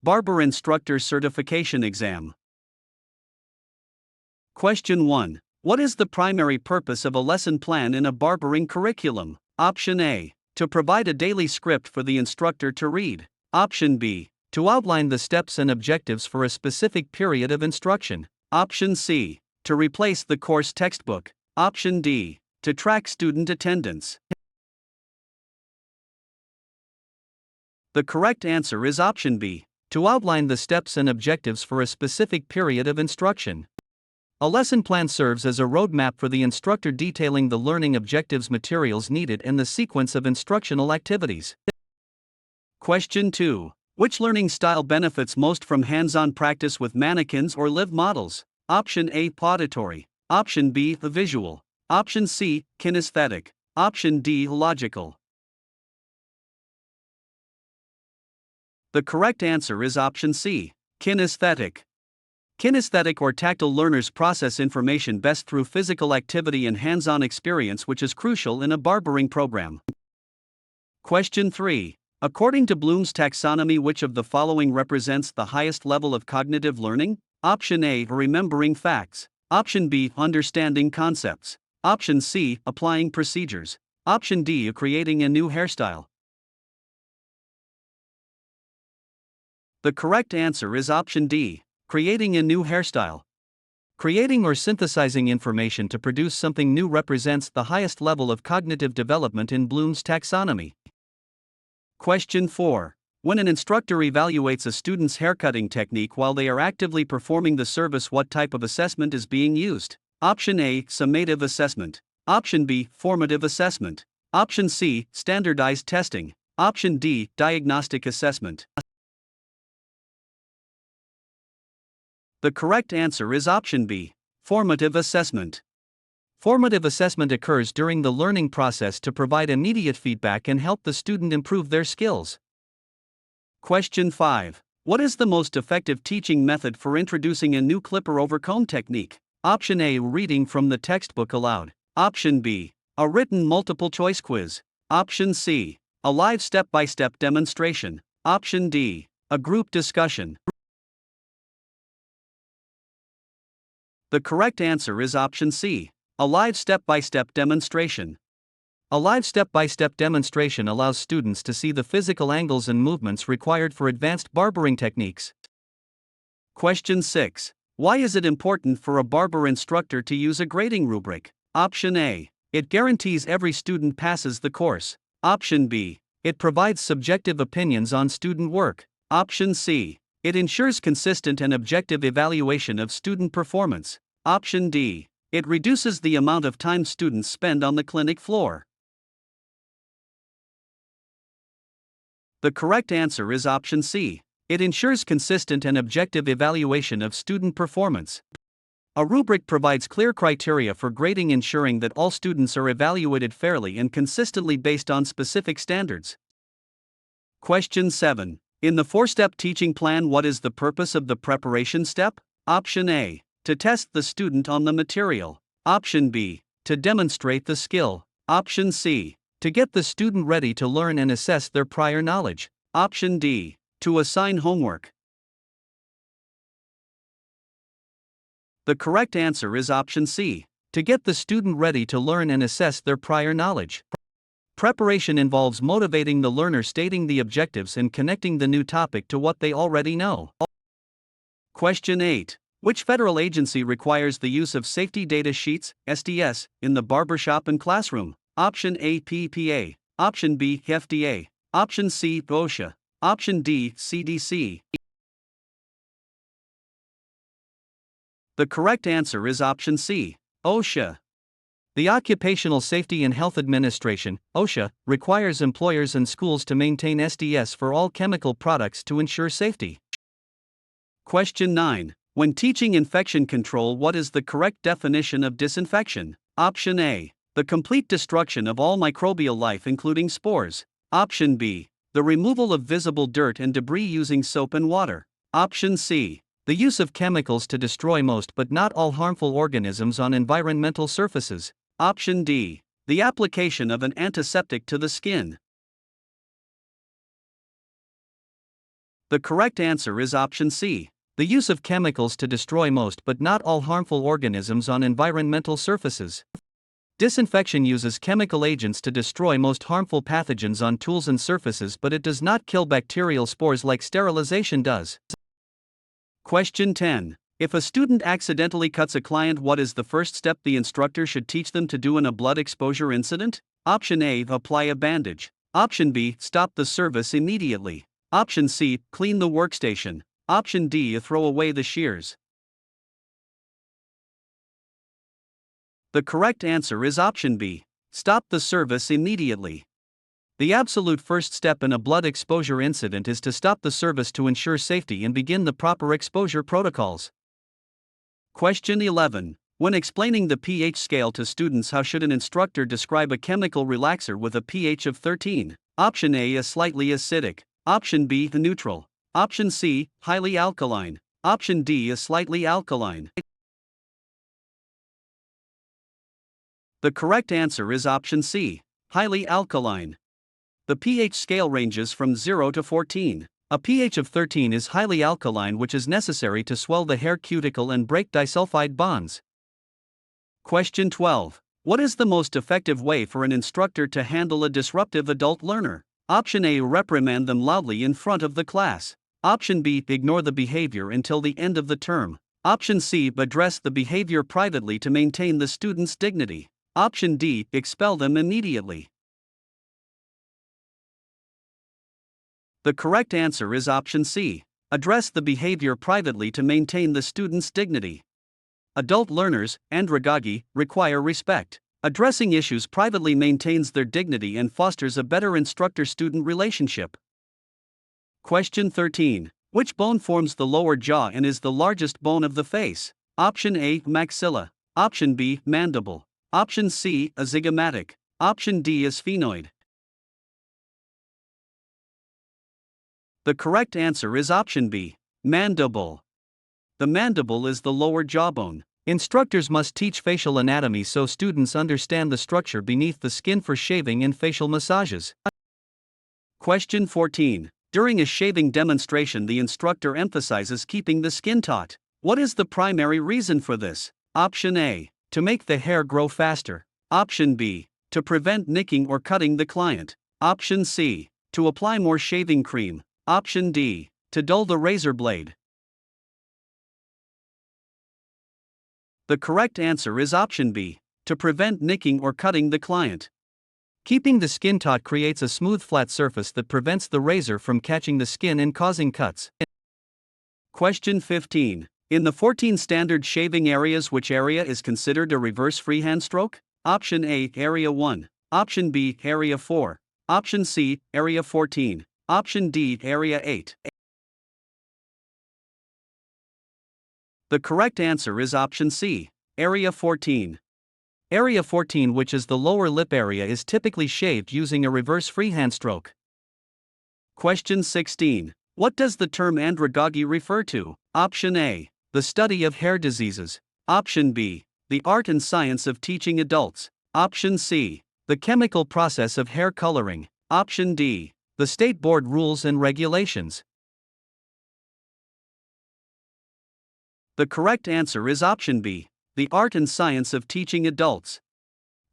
Barber Instructor Certification Exam. Question 1. What is the primary purpose of a lesson plan in a barbering curriculum? Option A. To provide a daily script for the instructor to read. Option B. To outline the steps and objectives for a specific period of instruction. Option C. To replace the course textbook. Option D. To track student attendance. The correct answer is option B. To outline the steps and objectives for a specific period of instruction. A lesson plan serves as a roadmap for the instructor, detailing the learning objectives, materials needed, and the sequence of instructional activities. Question 2. Which learning style benefits most from hands-on practice with mannequins or live models? Option A. Auditory. Option B. Visual. Option C. Kinesthetic. Option D. Logical. The correct answer is option C. Kinesthetic. Kinesthetic or tactile learners process information best through physical activity and hands-on experience, which is crucial in a barbering program. Question 3. According to Bloom's taxonomy, which of the following represents the highest level of cognitive learning? Option A. Remembering facts. Option B. Understanding concepts. Option C. Applying procedures. Option D. Creating a new hairstyle. The correct answer is option D. Creating a new hairstyle. Creating or synthesizing information to produce something new represents the highest level of cognitive development in Bloom's taxonomy. Question 4. When an instructor evaluates a student's haircutting technique while they are actively performing the service, what type of assessment is being used? Option A. Summative assessment. Option B. Formative assessment. Option C. Standardized testing. Option D. Diagnostic assessment. The correct answer is option B. Formative assessment. Formative assessment occurs during the learning process to provide immediate feedback and help the student improve their skills. Question 5. What is the most effective teaching method for introducing a new clipper over comb technique? Option A. Reading from the textbook aloud. Option B. A written multiple choice quiz. Option C. A live step-by-step demonstration. Option D. A group discussion. The correct answer is option C. A live step-by-step demonstration. A live step-by-step demonstration allows students to see the physical angles and movements required for advanced barbering techniques. Question 6. Why is it important for a barber instructor to use a grading rubric? Option A. It guarantees every student passes the course. Option B. It provides subjective opinions on student work. Option C. It ensures consistent and objective evaluation of student performance. Option D. It reduces the amount of time students spend on the clinic floor. The correct answer is option C. It ensures consistent and objective evaluation of student performance. A rubric provides clear criteria for grading, ensuring that all students are evaluated fairly and consistently based on specific standards. Question 7. In the 4-step teaching plan, what is the purpose of the preparation step? Option A. To test the student on the material. Option B. To demonstrate the skill. Option C. To get the student ready to learn and assess their prior knowledge. Option D. To assign homework. The correct answer is option C. To get the student ready to learn and assess their prior knowledge. Preparation involves motivating the learner, stating the objectives, and connecting the new topic to what they already know. Question 8. Which federal agency requires the use of safety data sheets, SDS, in the barbershop and classroom? Option A. PPA. Option B. FDA. Option C. OSHA. Option D. CDC. The correct answer is option C. OSHA. The Occupational Safety and Health Administration, OSHA, requires employers and schools to maintain SDS for all chemical products to ensure safety. Question 9. When teaching infection control, what is the correct definition of disinfection? Option A. The complete destruction of all microbial life, including spores. Option B. The removal of visible dirt and debris using soap and water. Option C. The use of chemicals to destroy most but not all harmful organisms on environmental surfaces. Option D. The application of an antiseptic to the skin. The correct answer is option C. The use of chemicals to destroy most but not all harmful organisms on environmental surfaces. Disinfection uses chemical agents to destroy most harmful pathogens on tools and surfaces, but it does not kill bacterial spores like sterilization does. Question 10. If a student accidentally cuts a client, what is the first step the instructor should teach them to do in a blood exposure incident? Option A. Apply a bandage. Option B. Stop the service immediately. Option C. Clean the workstation. Option D. Throw away the shears. The correct answer is option B. Stop the service immediately. The absolute first step in a blood exposure incident is to stop the service to ensure safety and begin the proper exposure protocols. Question 11. When explaining the pH scale to students, how should an instructor describe a chemical relaxer with a pH of 13? Option A. Slightly acidic. Option B. Neutral. Option C. Highly alkaline. Option D. Slightly alkaline. The correct answer is option C. Highly alkaline. The pH scale ranges from 0 to 14. A pH of 13 is highly alkaline, which is necessary to swell the hair cuticle and break disulfide bonds. Question 12. What is the most effective way for an instructor to handle a disruptive adult learner? Option A. Reprimand them loudly in front of the class. Option B. Ignore the behavior until the end of the term. Option C. Address the behavior privately to maintain the student's dignity. Option D. Expel them immediately. The correct answer is option C. Address the behavior privately to maintain the student's dignity. Adult learners, andragogy, require respect. Addressing issues privately maintains their dignity and fosters a better instructor-student relationship. Question 13. Which bone forms the lower jaw and is the largest bone of the face? Option A. Maxilla. Option B. Mandible. Option C. Zygomatic. Option D. Sphenoid. The correct answer is option B. Mandible. The mandible is the lower jawbone. Instructors must teach facial anatomy so students understand the structure beneath the skin for shaving and facial massages. Question 14. During a shaving demonstration, the instructor emphasizes keeping the skin taut. What is the primary reason for this? Option A. To make the hair grow faster. Option B. To prevent nicking or cutting the client. Option C. To apply more shaving cream. Option D. To dull the razor blade. The correct answer is option B. To prevent nicking or cutting the client. Keeping the skin taut creates a smooth flat surface that prevents the razor from catching the skin and causing cuts. Question 15. In the 14 standard shaving areas, which area is considered a reverse freehand stroke? Option A. Area 1. Option B. Area 4. Option C. Area 14. Option D. Area 8. The correct answer is option C. Area 14. Area 14, which is the lower lip area, is typically shaved using a reverse freehand stroke. Question 16. What does the term andragogy refer to? Option A. The study of hair diseases. Option B. The art and science of teaching adults. Option C. The chemical process of hair coloring. Option D. The state board rules and regulations. The correct answer is option B. The art and science of teaching adults.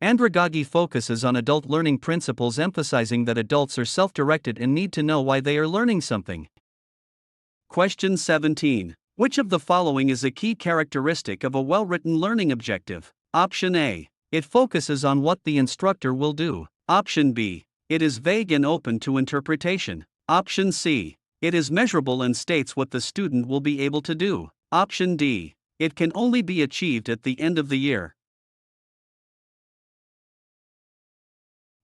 Andragogy focuses on adult learning principles, emphasizing that adults are self-directed and need to know why they are learning something. Question 17. Which of the following is a key characteristic of a well-written learning objective? Option A. It focuses on what the instructor will do. Option B. It is vague and open to interpretation. Option C. It is measurable and states what the student will be able to do. Option D. It can only be achieved at the end of the year.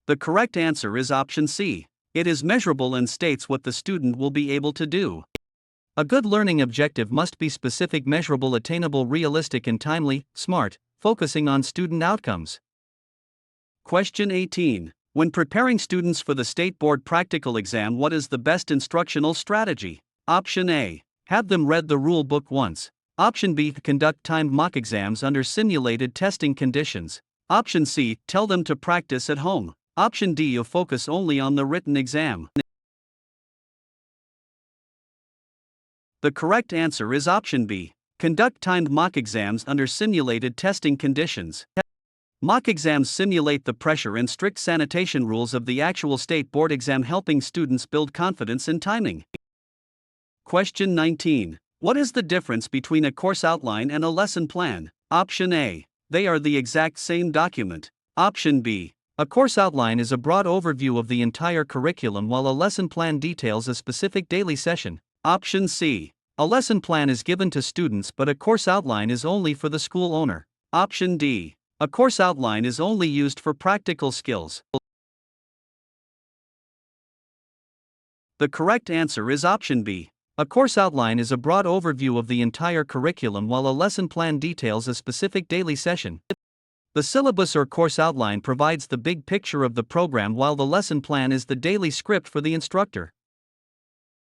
The correct answer is option C. It is measurable and states what the student will be able to do. A good learning objective must be specific, measurable, attainable, realistic, and timely, SMART, focusing on student outcomes. Question 18. When preparing students for the State Board practical exam, what is the best instructional strategy? Option A. Have them read the rule book once. Option B. Conduct timed mock exams under simulated testing conditions. Option C. Tell them to practice at home. Option D. Focus only on the written exam. The correct answer is option B. Conduct timed mock exams under simulated testing conditions. Mock exams simulate the pressure and strict sanitation rules of the actual state board exam, helping students build confidence in timing. Question 19. What is the difference between a course outline and a lesson plan? Option A. They are the exact same document. Option B. A course outline is a broad overview of the entire curriculum, while a lesson plan details a specific daily session. Option C. A lesson plan is given to students, but a course outline is only for the school owner. Option D. A course outline is only used for practical skills. The correct answer is option B. A course outline is a broad overview of the entire curriculum, while a lesson plan details a specific daily session. The syllabus or course outline provides the big picture of the program, while the lesson plan is the daily script for the instructor.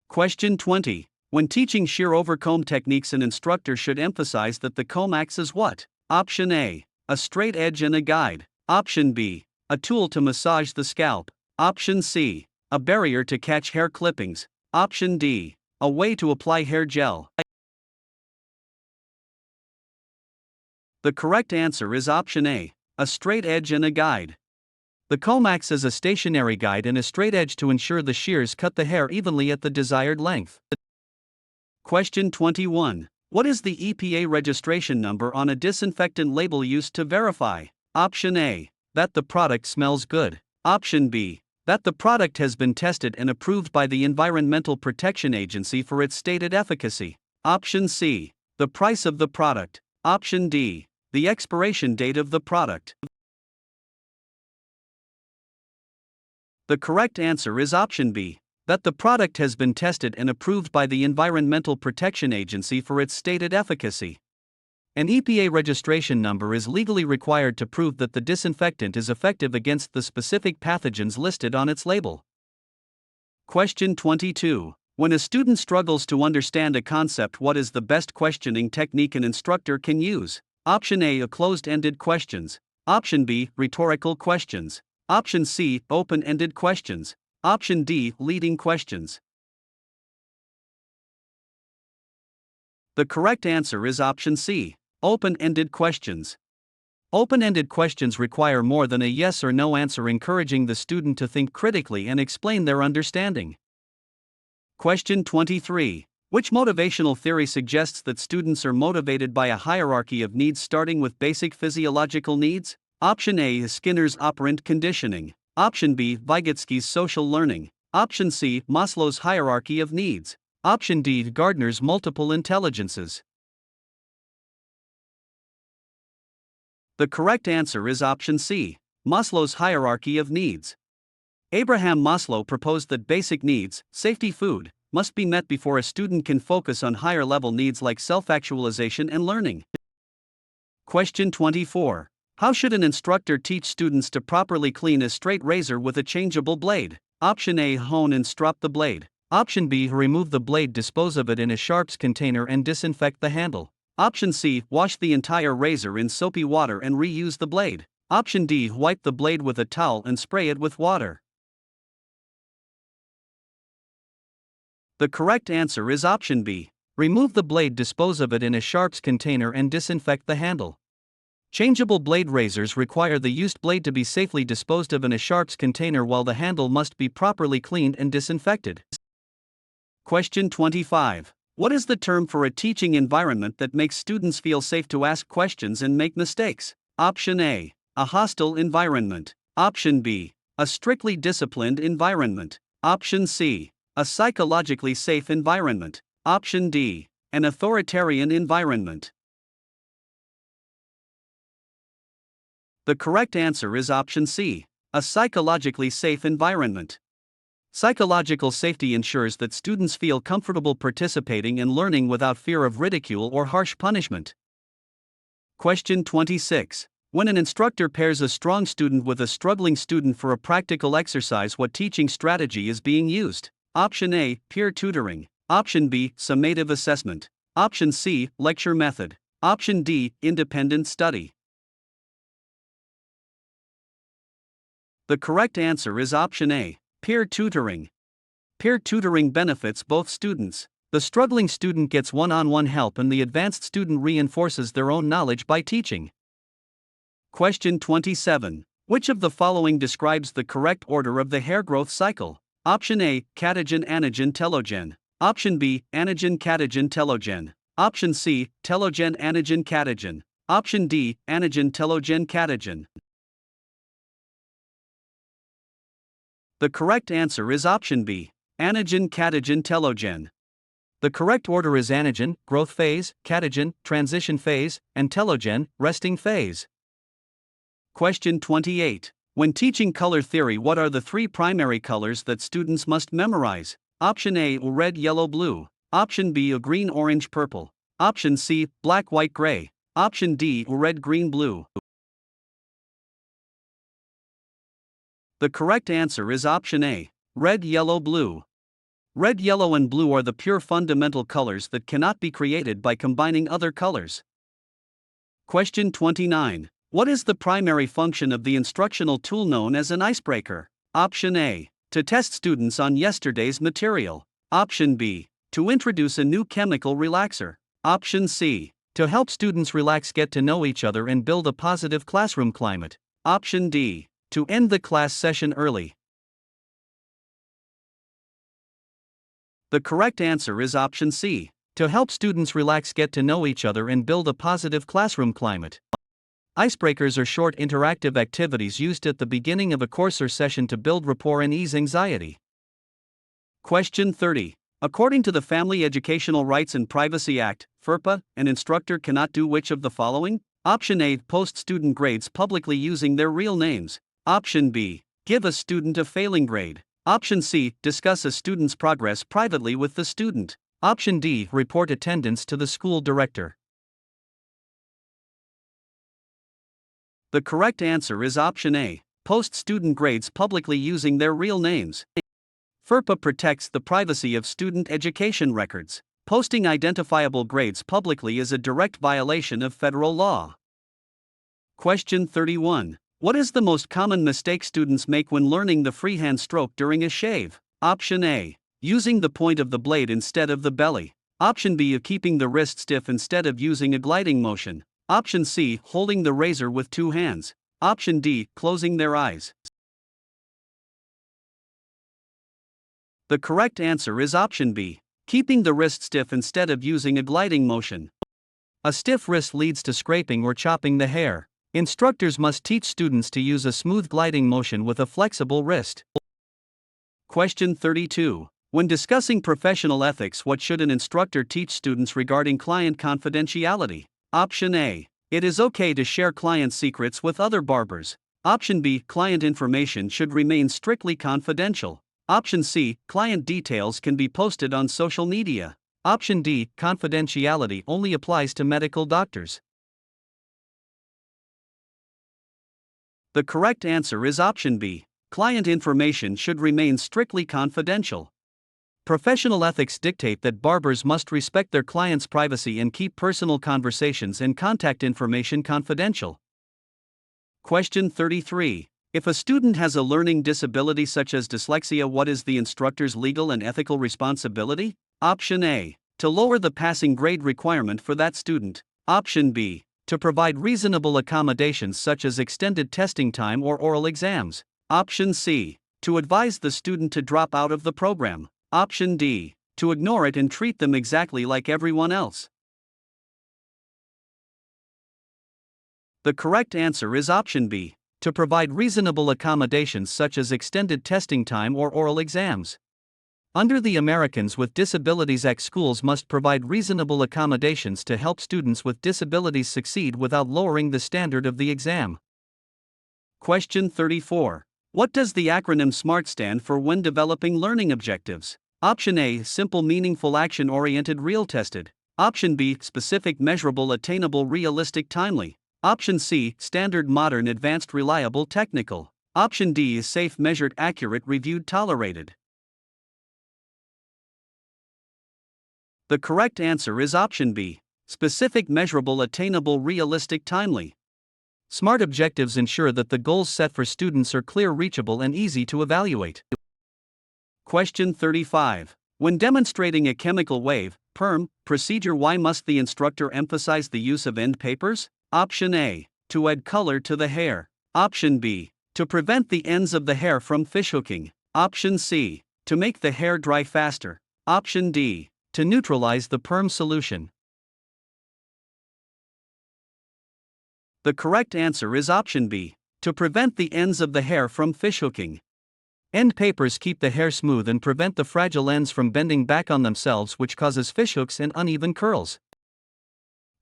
Question 20. When teaching shear over comb techniques, an instructor should emphasize that the comb acts as what? Option A. A straight edge and a guide. Option B. A tool to massage the scalp. Option C. A barrier to catch hair clippings. Option D. A way to apply hair gel. The correct answer is option A. A straight edge and a guide. The comb acts as a stationary guide and a straight edge to ensure the shears cut the hair evenly at the desired length. Question 21. What is the EPA registration number on a disinfectant label used to verify? Option A. That the product smells good. Option B. That the product has been tested and approved by the Environmental Protection Agency for its stated efficacy. Option C. The price of the product. Option D. The expiration date of the product. The correct answer is option B. That the product has been tested and approved by the Environmental Protection Agency for its stated efficacy. An EPA registration number is legally required to prove that the disinfectant is effective against the specific pathogens listed on its label. Question 22. When a student struggles to understand a concept, what is the best questioning technique an instructor can use? Option A. Closed-ended questions. Option B. Rhetorical questions. Option C. Open-ended questions. Option D. Leading questions. The correct answer is option C. Open-ended questions. Open-ended questions require more than a yes or no answer, encouraging the student to think critically and explain their understanding. Question 23. Which motivational theory suggests that students are motivated by a hierarchy of needs, starting with basic physiological needs? Option A is Skinner's operant conditioning. Option B. Vygotsky's social learning. Option C. Maslow's hierarchy of needs. Option D. Gardner's multiple intelligences. The correct answer is option C. Maslow's hierarchy of needs. Abraham Maslow proposed that basic needs, safety, food, must be met before a student can focus on higher level needs like self-actualization and learning. Question 24. How should an instructor teach students to properly clean a straight razor with a changeable blade? Option A. Hone and strop the blade. Option B. Remove the blade, dispose of it in a sharps container and disinfect the handle. Option C. Wash the entire razor in soapy water and reuse the blade. Option D. Wipe the blade with a towel and spray it with water. The correct answer is option B. Remove the blade, dispose of it in a sharps container and disinfect the handle. Changeable blade razors require the used blade to be safely disposed of in a sharps container, while the handle must be properly cleaned and disinfected. Question 25. What is the term for a teaching environment that makes students feel safe to ask questions and make mistakes? Option A. A hostile environment. Option B. A strictly disciplined environment. Option C. A psychologically safe environment. Option D. An authoritarian environment. The correct answer is option C. A psychologically safe environment. Psychological safety ensures that students feel comfortable participating and learning without fear of ridicule or harsh punishment. Question 26. When an instructor pairs a strong student with a struggling student for a practical exercise, what teaching strategy is being used? Option A. Peer tutoring. Option B. Summative assessment. Option C. Lecture method. Option D. Independent study. The correct answer is option A. Peer tutoring. Peer tutoring benefits both students. The struggling student gets one-on-one help and the advanced student reinforces their own knowledge by teaching. Question 27. Which of the following describes the correct order of the hair growth cycle? Option A, catagen, anagen, telogen. Option B, anagen, catagen, telogen. Option C, telogen, anagen, catagen. Option D, anagen, telogen, catagen. The correct answer is option B, anagen, catagen, telogen. The correct order is anagen, growth phase, catagen, transition phase, and telogen, resting phase. Question 28. When teaching color theory, what are the three primary colors that students must memorize? Option A, red, yellow, blue. Option B, green, orange, purple. Option C, black, white, gray. Option D, red, green, blue. The correct answer is option A, red, yellow, blue. Red, yellow, and blue are the pure fundamental colors that cannot be created by combining other colors. Question 29. What is the primary function of the instructional tool known as an icebreaker? Option A, to test students on yesterday's material. Option B, to introduce a new chemical relaxer. Option C, to help students relax, get to know each other, and build a positive classroom climate. Option D, to end the class session early. The correct answer is option C, to help students relax, get to know each other, and build a positive classroom climate. Icebreakers are short interactive activities used at the beginning of a course or session to build rapport and ease anxiety. Question 30. According to the Family Educational Rights and Privacy Act, FERPA, an instructor cannot do which of the following? Option A, post student grades publicly using their real names. Option B, give a student a failing grade. Option C, discuss a student's progress privately with the student. Option D, report attendance to the school director. The correct answer is option A, post student grades publicly using their real names. FERPA protects the privacy of student education records. Posting identifiable grades publicly is a direct violation of federal law. Question 31. What is the most common mistake students make when learning the freehand stroke during a shave? Option A, using the point of the blade instead of the belly. Option B, keeping the wrist stiff instead of using a gliding motion. Option C, holding the razor with two hands. Option D, closing their eyes. The correct answer is option B, keeping the wrist stiff instead of using a gliding motion. A stiff wrist leads to scraping or chopping the hair. Instructors must teach students to use a smooth gliding motion with a flexible wrist. Question 32. When discussing professional ethics, what should an instructor teach students regarding client confidentiality? Option A, it is okay to share client secrets with other barbers. Option B, client information should remain strictly confidential. Option C, client details can be posted on social media. Option D, confidentiality only applies to medical doctors. The correct answer is option B, client information should remain strictly confidential. Professional ethics dictate that barbers must respect their clients' privacy and keep personal conversations and contact information confidential. Question 33. If a student has a learning disability such as dyslexia, what is the instructor's legal and ethical responsibility? Option A, to lower the passing grade requirement for that student. Option B, to provide reasonable accommodations such as extended testing time or oral exams. Option C, to advise the student to drop out of the program. Option D, to ignore it and treat them exactly like everyone else. The correct answer is option B, to provide reasonable accommodations such as extended testing time or oral exams. Under the Americans with Disabilities Act, schools must provide reasonable accommodations to help students with disabilities succeed without lowering the standard of the exam. Question 34. What does the acronym SMART stand for when developing learning objectives? Option A, simple, meaningful, action-oriented, real-tested. Option B, specific, measurable, attainable, realistic, timely. Option C, standard, modern, advanced, reliable, technical. Option D is safe, measured, accurate, reviewed, tolerated. The correct answer is option B, specific, measurable, attainable, realistic, timely. SMART objectives ensure that the goals set for students are clear, reachable, and easy to evaluate. Question 35. When demonstrating a chemical wave, perm, procedure, why must the instructor emphasize the use of end papers? Option A. To add color to the hair. Option B. To prevent the ends of the hair from fishhooking. Option C. To make the hair dry faster. Option D. To neutralize the perm solution. The correct answer is option B. To prevent the ends of the hair from fishhooking. End papers keep the hair smooth and prevent the fragile ends from bending back on themselves, which causes fishhooks and uneven curls.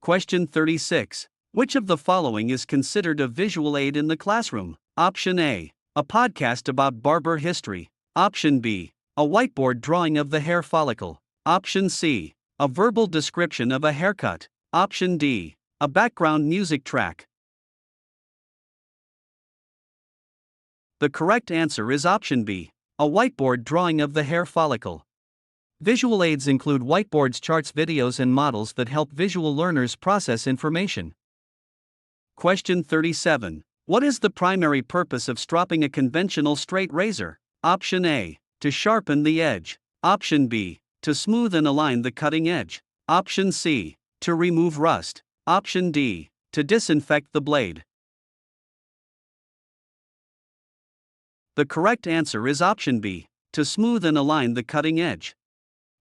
Question 36. Which of the following is considered a visual aid in the classroom? Option A. A podcast about barber history. Option B. A whiteboard drawing of the hair follicle. Option C. A verbal description of a haircut. Option D. A background music track. The correct answer is option B. A whiteboard drawing of the hair follicle. Visual aids include whiteboards, charts, videos, and models that help visual learners process information. Question 37. What is the primary purpose of stropping a conventional straight razor? Option A. To sharpen the edge. Option B. To smooth and align the cutting edge. Option C. To remove rust. Option D. To disinfect the blade. The correct answer is option B. To smooth and align the cutting edge.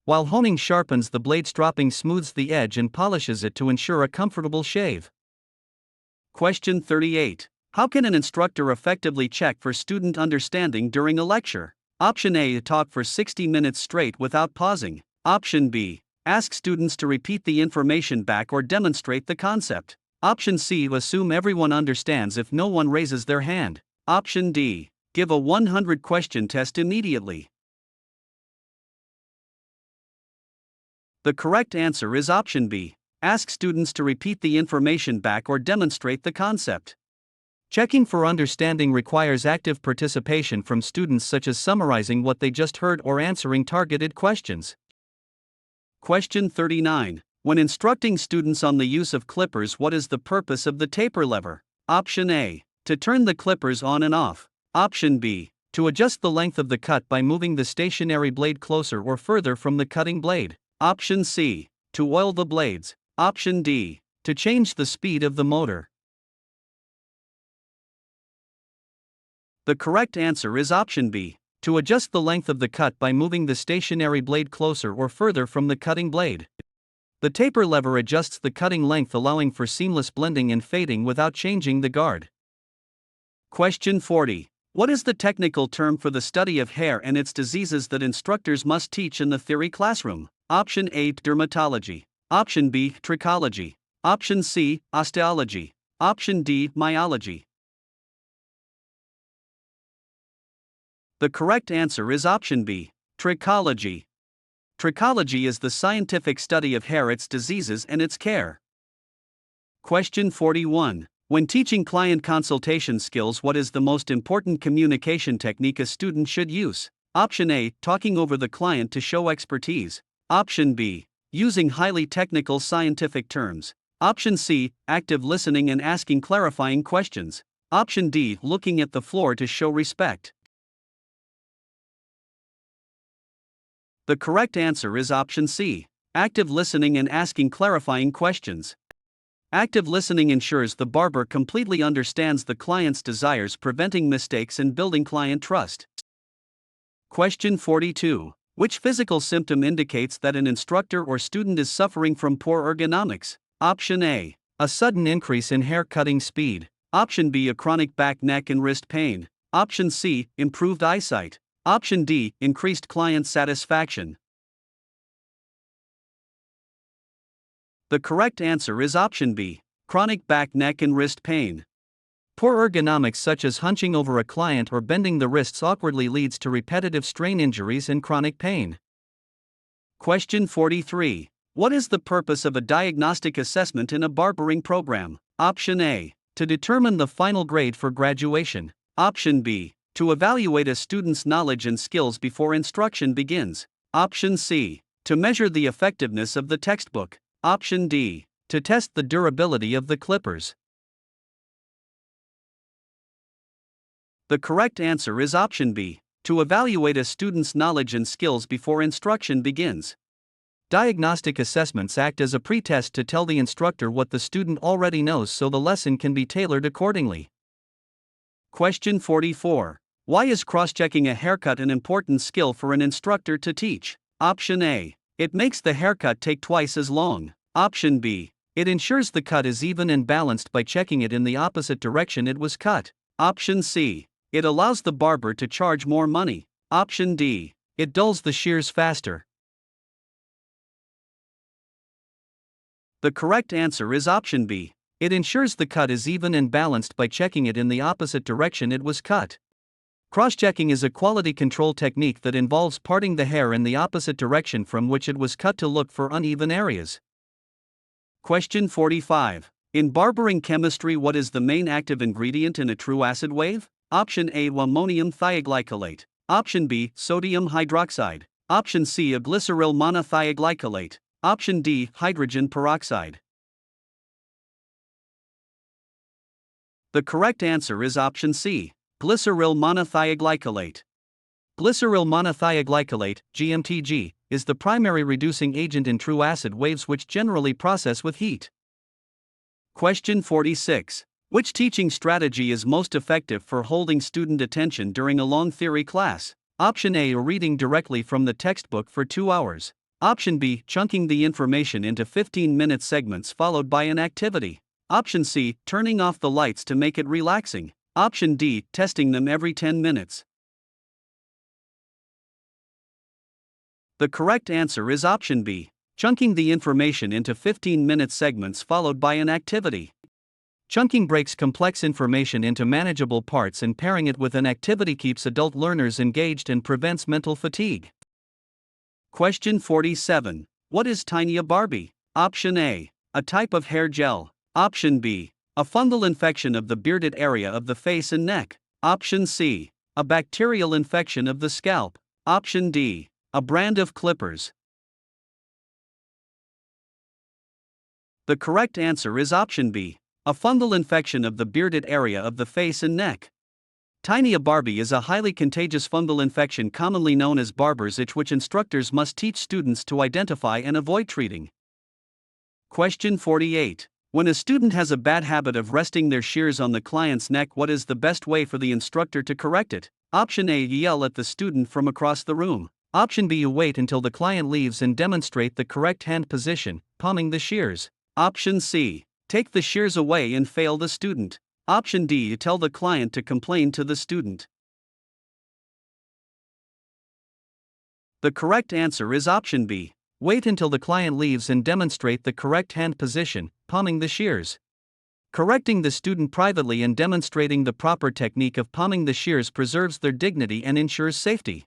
While honing sharpens the blade, stropping smooths the edge and polishes it to ensure a comfortable shave. Question 38. How can an instructor effectively check for student understanding during a lecture? Option A. Talk for 60 minutes straight without pausing. Option B. Ask students to repeat the information back or demonstrate the concept. Option C. Assume everyone understands if no one raises their hand. Option D. Give a 100-question test immediately. The correct answer is option B. Ask students to repeat the information back or demonstrate the concept. Checking for understanding requires active participation from students, such as summarizing what they just heard or answering targeted questions. Question 39. When instructing students on the use of clippers, what is the purpose of the taper lever? Option A. To turn the clippers on and off. Option B. To adjust the length of the cut by moving the stationary blade closer or further from the cutting blade. Option C. To oil the blades. Option D. To change the speed of the motor. The correct answer is option B. To adjust the length of the cut by moving the stationary blade closer or further from the cutting blade. The taper lever adjusts the cutting length, allowing for seamless blending and fading without changing the guard. Question 40. What is the technical term for the study of hair and its diseases that instructors must teach in the theory classroom? Option A. Dermatology. Option B. Trichology. Option C. Osteology. Option D. Myology. The correct answer is option B. Trichology. Trichology is the scientific study of hair, its diseases, and its care. Question 41. When teaching client consultation skills, what is the most important communication technique a student should use? Option A. Talking over the client to show expertise. Option B. Using highly technical scientific terms. Option C. Active listening and asking clarifying questions. Option D. Looking at the floor to show respect. The correct answer is option C. Active listening and asking clarifying questions. Active listening ensures the barber completely understands the client's desires, preventing mistakes and building client trust. Question 42. Which physical symptom indicates that an instructor or student is suffering from poor ergonomics? Option A. A sudden increase in hair cutting speed. Option B. A chronic back, neck, and wrist pain. Option C. Improved eyesight. Option D. Increased client satisfaction. The correct answer is option B. Chronic back, neck, and wrist pain. Poor ergonomics, such as hunching over a client or bending the wrists awkwardly, leads to repetitive strain injuries and chronic pain. Question 43. What is the purpose of a diagnostic assessment in a barbering program? Option A. To determine the final grade for graduation. Option B. To evaluate a student's knowledge and skills before instruction begins. Option C. To measure the effectiveness of the textbook. Option D. To test the durability of the clippers. The correct answer is option B. To evaluate a student's knowledge and skills before instruction begins. Diagnostic assessments act as a pretest to tell the instructor what the student already knows so the lesson can be tailored accordingly. Question 44. Why is cross-checking a haircut an important skill for an instructor to teach? Option A. It makes the haircut take twice as long. Option B. It ensures the cut is even and balanced by checking it in the opposite direction it was cut. Option C. It allows the barber to charge more money. Option D. It dulls the shears faster. The correct answer is option B. It ensures the cut is even and balanced by checking it in the opposite direction it was cut. Cross-checking is a quality control technique that involves parting the hair in the opposite direction from which it was cut to look for uneven areas. Question 45. In barbering chemistry, what is the main active ingredient in a true acid wave? Option A. Ammonium thioglycolate. Option B. Sodium hydroxide. Option C. A glyceryl monothioglycolate. Option D. Hydrogen peroxide. The correct answer is option C. Glyceryl monothioglycolate. Glyceryl monothioglycolate, GMTG, is the primary reducing agent in true acid waves which generally process with heat. Question 46. Which teaching strategy is most effective for holding student attention during a long theory class? Option A. Reading directly from the textbook for 2 hours. Option B. Chunking the information into 15-minute segments followed by an activity. Option C. Turning off the lights to make it relaxing. Option D. Testing them every 10 minutes. The correct answer is option B. Chunking the information into 15-minute segments followed by an activity. Chunking breaks complex information into manageable parts and pairing it with an activity keeps adult learners engaged and prevents mental fatigue. Question 47. What is Tinea barbae? Option A. A type of hair gel. Option B. A fungal infection of the bearded area of the face and neck. Option C. A bacterial infection of the scalp. Option D. A brand of clippers. The correct answer is option B. A fungal infection of the bearded area of the face and neck. Tinea barbae is a highly contagious fungal infection commonly known as barber's itch which instructors must teach students to identify and avoid treating. Question 48. When a student has a bad habit of resting their shears on the client's neck, what is the best way for the instructor to correct it? Option A. Yell at the student from across the room. Option B. Wait until the client leaves and demonstrate the correct hand position, palming the shears. Option C. Take the shears away and fail the student. Option D. Tell the client to complain to the student. The correct answer is option B. Wait until the client leaves and demonstrate the correct hand position, palming the shears. Correcting the student privately and demonstrating the proper technique of palming the shears preserves their dignity and ensures safety.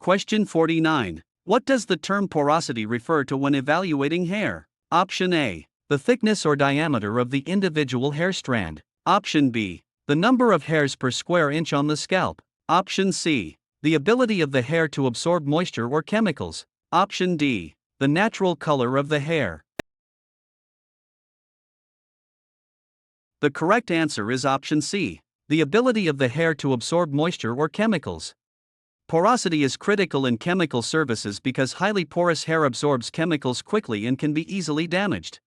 Question 49. What does the term porosity refer to when evaluating hair? Option A. The thickness or diameter of the individual hair strand. Option B. The number of hairs per square inch on the scalp. Option C. The ability of the hair to absorb moisture or chemicals. Option D. The natural color of the hair. The correct answer is option C. The ability of the hair to absorb moisture or chemicals. Porosity is critical in chemical services because highly porous hair absorbs chemicals quickly and can be easily damaged.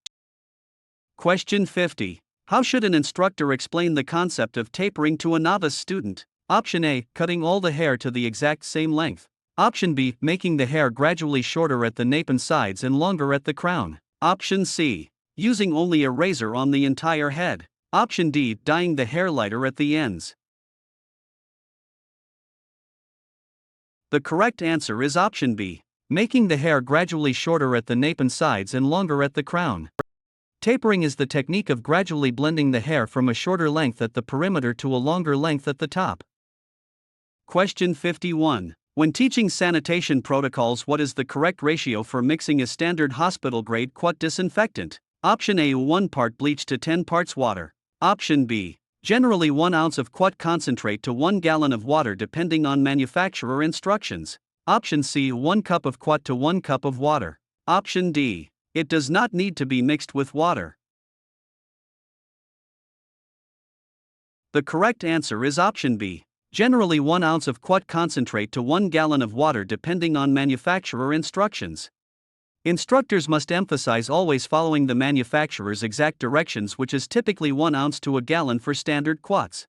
Question 50. How should an instructor explain the concept of tapering to a novice student? Option A. Cutting all the hair to the exact same length. Option B. Making the hair gradually shorter at the nape and sides and longer at the crown. Option C. Using only a razor on the entire head. Option D. Dyeing the hair lighter at the ends. The correct answer is option B. Making the hair gradually shorter at the nape and sides and longer at the crown. Tapering is the technique of gradually blending the hair from a shorter length at the perimeter to a longer length at the top. Question 51. When teaching sanitation protocols, what is the correct ratio for mixing a standard hospital-grade quat disinfectant? Option A. 1 part bleach to 10 parts water. Option B. Generally 1 ounce of quat concentrate to 1 gallon of water depending on manufacturer instructions. Option C. 1 cup of quat to 1 cup of water. Option D. It does not need to be mixed with water. The correct answer is option B. Generally 1 ounce of quat concentrate to 1 gallon of water depending on manufacturer instructions. Instructors must emphasize always following the manufacturer's exact directions, which is typically 1 ounce to a gallon for standard quats.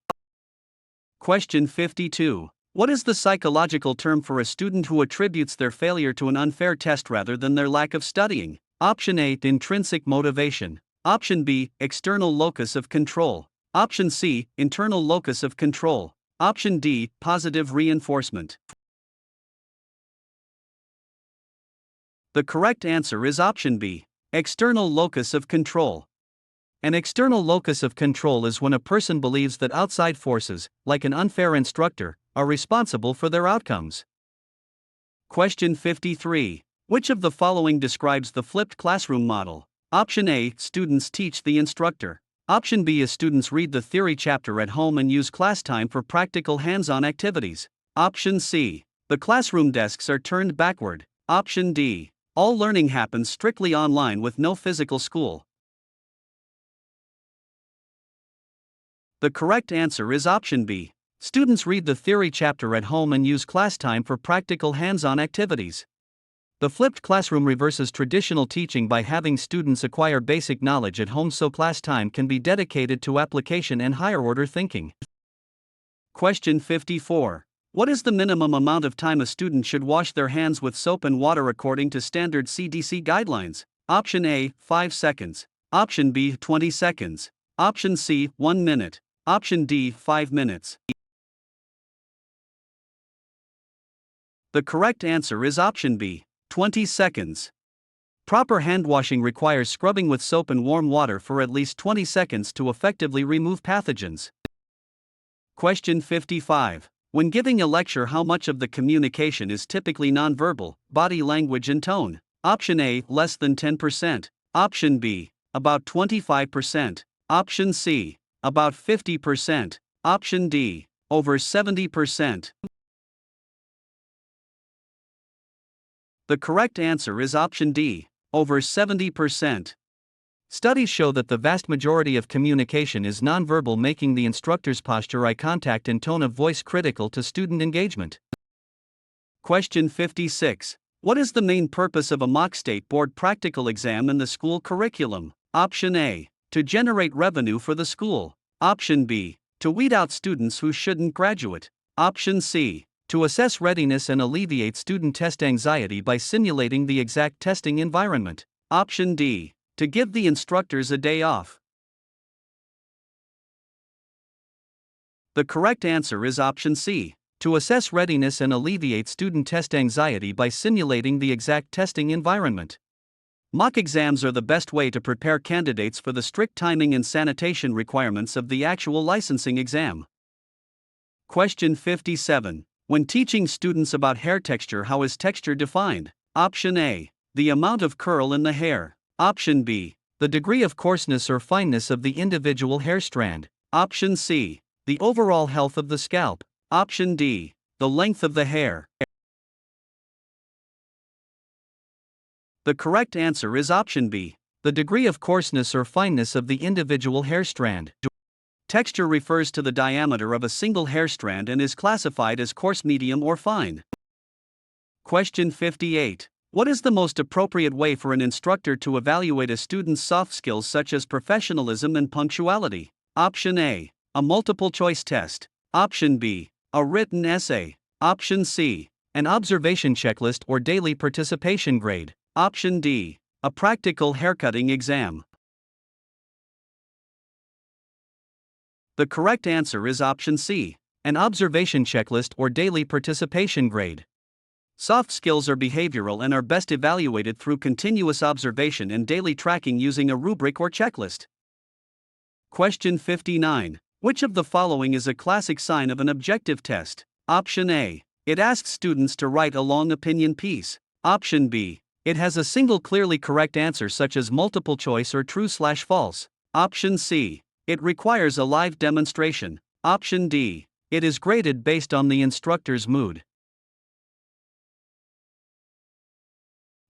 Question 52. What is the psychological term for a student who attributes their failure to an unfair test rather than their lack of studying? Option A, intrinsic motivation. Option B, external locus of control. Option C, internal locus of control. Option D, positive reinforcement. The correct answer is option B, external locus of control. An external locus of control is when a person believes that outside forces, like an unfair instructor, are responsible for their outcomes. Question 53. Which of the following describes the flipped classroom model? Option A, students teach the instructor. Option B is students read the theory chapter at home and use class time for practical hands-on activities. Option C, the classroom desks are turned backward. Option D, all learning happens strictly online with no physical school. The correct answer is option B. Students read the theory chapter at home and use class time for practical hands-on activities. The flipped classroom reverses traditional teaching by having students acquire basic knowledge at home so class time can be dedicated to application and higher-order thinking. Question 54. What is the minimum amount of time a student should wash their hands with soap and water according to standard CDC guidelines? Option A, 5 seconds. Option B, 20 seconds. Option C, 1 minute. Option D, 5 minutes. The correct answer is option B, 20 seconds. Proper hand washing requires scrubbing with soap and warm water for at least 20 seconds to effectively remove pathogens. Question 55. When giving a lecture, how much of the communication is typically nonverbal, body language and tone? Option A, less than 10%. Option B, about 25%. Option C, about 50%. Option D, over 70%. The correct answer is option D, over 70%. Studies show that the vast majority of communication is nonverbal, making the instructor's posture, eye contact, and tone of voice critical to student engagement. Question 56. What is the main purpose of a mock state board practical exam in the school curriculum? Option A, to generate revenue for the school. Option B, to weed out students who shouldn't graduate. Option C, to assess readiness and alleviate student test anxiety by simulating the exact testing environment. Option D, to give the instructors a day off. The correct answer is option C, to assess readiness and alleviate student test anxiety by simulating the exact testing environment. Mock exams are the best way to prepare candidates for the strict timing and sanitation requirements of the actual licensing exam. Question 57. When teaching students about hair texture, how is texture defined? Option A, the amount of curl in the hair. Option B, the degree of coarseness or fineness of the individual hair strand. Option C, the overall health of the scalp. Option D, the length of the hair. The correct answer is option B, the degree of coarseness or fineness of the individual hair strand. Texture refers to the diameter of a single hair strand and is classified as coarse, medium, or fine. Question 58. What is the most appropriate way for an instructor to evaluate a student's soft skills such as professionalism and punctuality? Option A, a multiple choice test. Option B, a written essay. Option C, an observation checklist or daily participation grade. Option D, a practical haircutting exam. The correct answer is option C, an observation checklist or daily participation grade. Soft skills are behavioral and are best evaluated through continuous observation and daily tracking using a rubric or checklist. Question 59. Which of the following is a classic sign of an objective test? Option A, it asks students to write a long opinion piece. Option B, it has a single clearly correct answer such as multiple choice or true/false. Option C, it requires a live demonstration. Option D, it is graded based on the instructor's mood.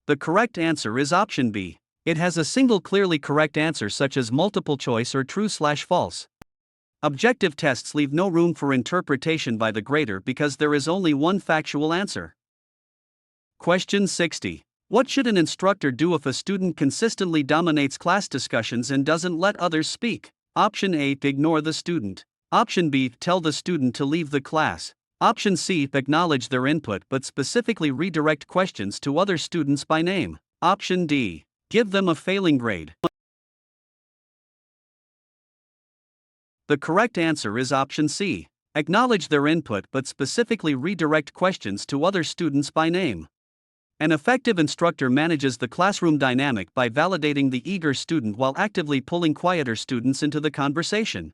The correct answer is option B. It has a single clearly correct answer such as multiple choice or true/false. Objective tests leave no room for interpretation by the grader because there is only one factual answer. Question 60. What should an instructor do if a student consistently dominates class discussions and doesn't let others speak? Option A. Ignore the student. Option B. Tell the student to leave the class. Option C. Acknowledge their input but specifically redirect questions to other students by name. Option D. Give them a failing grade. The correct answer is option C. Acknowledge their input but specifically redirect questions to other students by name. An effective instructor manages the classroom dynamic by validating the eager student while actively pulling quieter students into the conversation.